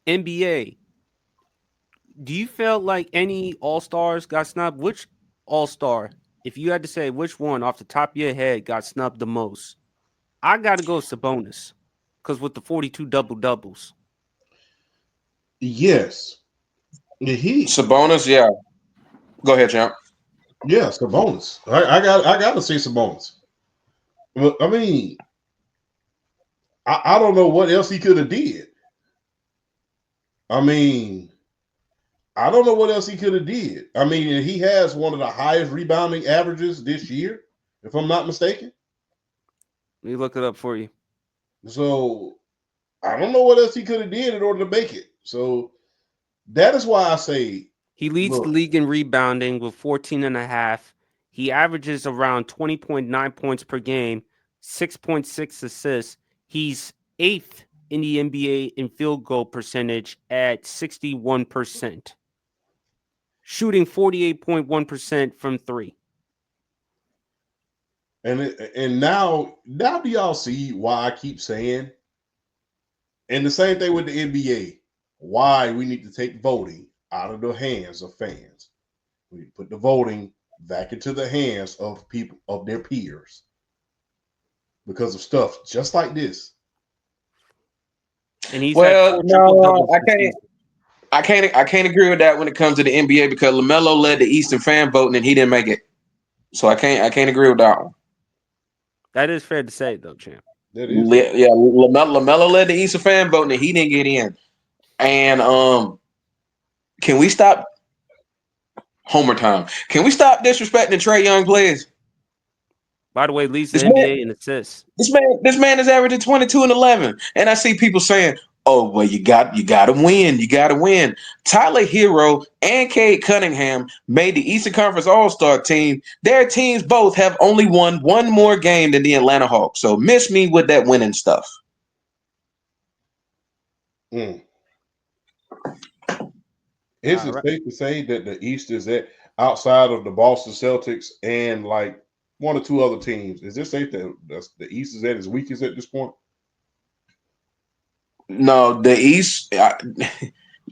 NBA, do you feel like any All-Stars got snubbed? Which All-Star, if you had to say which one off the top of your head got snubbed the most? I got to go Sabonis because with the 42 double-doubles. Yes, he. Sabonis, yeah. Go ahead, champ. Yeah, Sabonis. I got to say Sabonis. Well, I mean, I don't know what else he could have did. I mean, I don't know what else he could have did. I mean, he has one of the highest rebounding averages this year, if I'm not mistaken. Let me look it up for you. So I don't know what else he could have did in order to make it. So that is why I say, He leads the look, league in rebounding with 14 and a half. He averages around 20.9 points per game, 6.6 assists. He's eighth in the NBA in field goal percentage at 61%, shooting 48.1% from three. and now do y'all see why I keep saying, and the same thing with the NBA, why we need to take voting out of the hands of fans. We put the voting back into the hands of people of their peers because of stuff just like this. And he's had Well, four triple no, doubles I this can't. season. I can't agree with that when it comes to the NBA because LaMelo led the Eastern fan voting and he didn't make it. So I can't agree with that one. That is fair to say, though, champ. That is fair. Yeah, LaMelo led the Eastern fan voting and he didn't get in. And can we stop Homer time? Can we stop disrespecting Trey Young players? By the way, leads the This man, NBA in assists. this man is averaging 22 and 11, and I see people saying, "Oh, well, you got to win, you got to win." Tyler Hero and Cade Cunningham made the Eastern Conference All Star team. Their teams both have only won one more game than the Atlanta Hawks. So miss me with that winning stuff. Mm. Is All it right. safe to say that the East is at outside of the Boston Celtics and like one or two other teams? Is it safe that the East is at its weakest at this point? No, the East.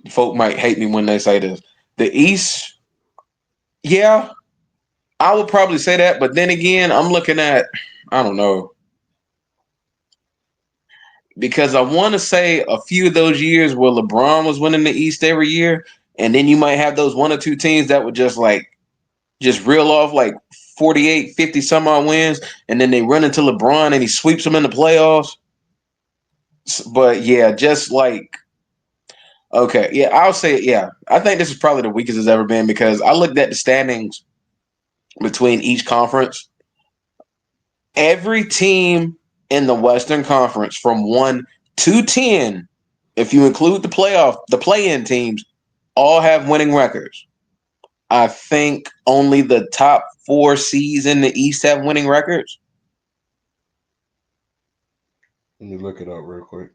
Folk might hate me when they say this. The East, yeah, I would probably say that, but then again, I'm looking at, I don't know, because I want to say a few of those years where LeBron was winning the East every year, and then you might have those one or two teams that would just reel off like 48, 50 some odd wins, and then they run into LeBron and he sweeps them in the playoffs. But yeah, just like okay, yeah, I'll say it. Yeah, I think this is probably the weakest it's ever been because I looked at the standings between each conference. Every team in the Western Conference from 1 to 10, if you include the play-in teams, all have winning records. I think only the top four seeds in the East have winning records. Let me look it up real quick.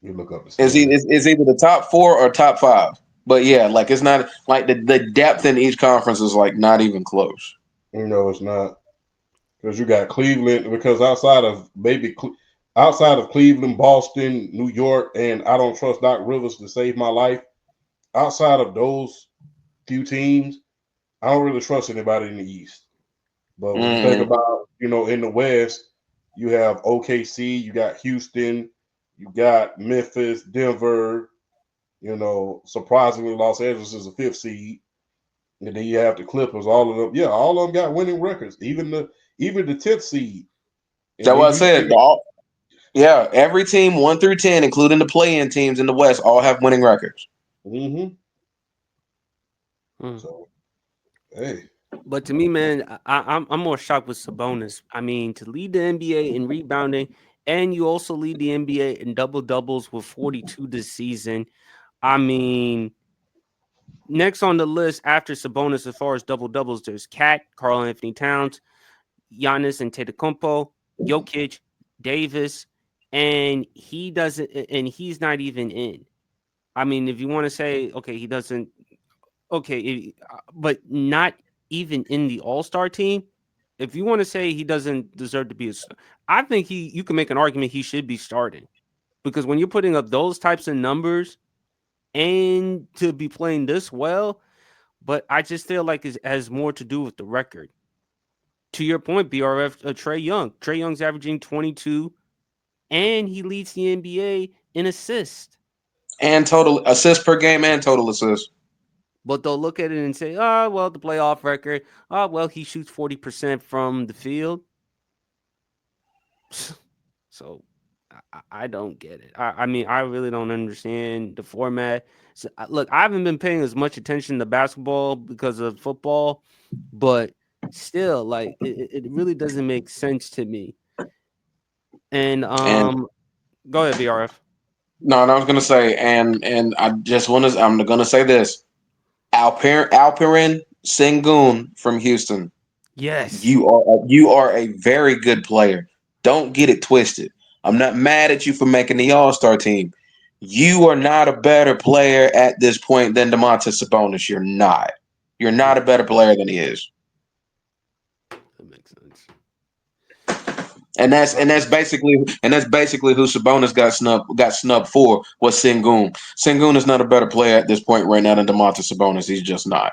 Let me look up the It's standing. either, it's either the top four or top five. But yeah, like it's not like the depth in each conference is like not even close. No, it's not because you got Cleveland. Because outside of Cleveland, Boston, New York, and I don't trust Doc Rivers to save my life. Outside of those few teams, I don't really trust anybody in the East. But when you think Mm-mm. about, in the West, you have OKC, you got Houston, you got Memphis, Denver, surprisingly, Los Angeles is a fifth seed. And then you have the Clippers, all of them. Yeah, all of them got winning records, even the 10th seed. And That's then what I you said. say, Yeah, every team 1 through 10, including the play-in teams in the West, all have winning records. mm-hmm. Hmm. So, hey, But to me, man, I'm more shocked with Sabonis. I mean, to lead the NBA in rebounding, and you also lead the NBA in double doubles with 42 this season. I mean, next on the list after Sabonis, as far as double doubles, there's Cat, Carl Anthony Towns, Giannis Antetokounmpo, Jokic, Davis, and he doesn't, and he's not even in. I mean, if you want to say, okay, he doesn't, okay, but not even in the All Star team. If you want to say he doesn't deserve to be, I think you can make an argument he should be starting. because when you're putting up those types of numbers and to be playing this well, but I just feel like it has more to do with the record. To your point, BRF, Trae Young. Trae Young's averaging 22, and he leads the NBA in assists. And total assists per game and total assists. But they'll look at it and say, oh, well, the playoff record. Oh, well, he shoots 40% from the field. So I don't get it. I mean, I really don't understand the format. So, look, I haven't been paying as much attention to basketball because of football, but still, like, it really doesn't make sense to me. And And go ahead, BRF. no, and I was gonna say, and I just want to. I'm gonna say this: Alperen Sengun from Houston. Yes. You are a very good player. Don't get it twisted. I'm not mad at you for making the All-Star team. You are not a better player at this point than Domantas Sabonis. You're not. You're not a better player than he is. That makes sense. And that's basically who Sabonis got snubbed for was Sengun. Sengun is not a better player at this point right now than Domantas Sabonis. He's just not.